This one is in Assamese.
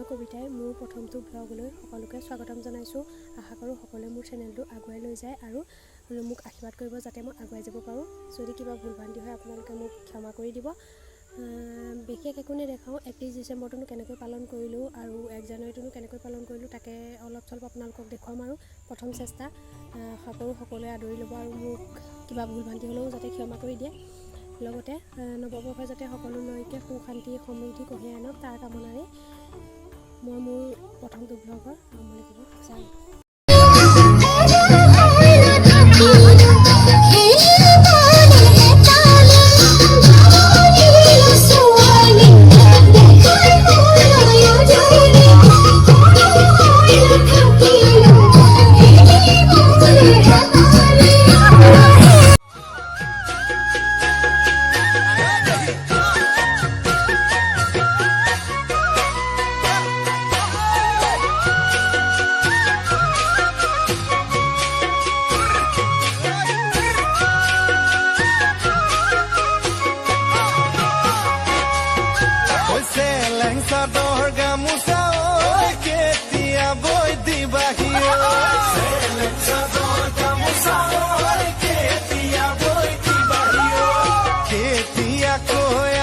কবিতাই মোৰ প্ৰথমটো ব্লগলৈ সকলোকে স্বাগতম জনাইছোঁ। আশা কৰোঁ সকলোৱে মোৰ চেনেলটো আগুৱাই লৈ যায় আৰু মোক আশীৰ্বাদ কৰিব যাতে মই আগুৱাই যাব পাৰোঁ। যদি কিবা ভুল ভ্ৰান্তি হয় আপোনালোকে মোক ক্ষমা কৰি দিব। বিশেষ একো নেদেখাওঁ, 31 ডিচেম্বৰটোনো কেনেকৈ পালন কৰিলোঁ আৰু 1 জানুৱাৰীটোনো কেনেকৈ পালন কৰিলোঁ তাকে অলপ চলপ আপোনালোকক দেখুৱাম আৰু প্ৰথম চেষ্টা। আশা কৰোঁ সকলোৱে আদৰি ল'ব আৰু মোক কিবা ভুল ভ্ৰান্তি হ'লেও যাতে ক্ষমা কৰি দিয়ে। লগতে নৱবৰ্ষই যাতে সকলোলৈকে সুখ শান্তি সমৃদ্ধি কঢ়িয়াই আনক তাৰ কামনাৰে মই মোৰ প্ৰথমটো ব্লগৰ আৰম্ভণি কৰিব বিচাৰোঁ। Sador gamusa oi ketia boy di bahio Sador gamusa oi ketia boy di bahio ketia koe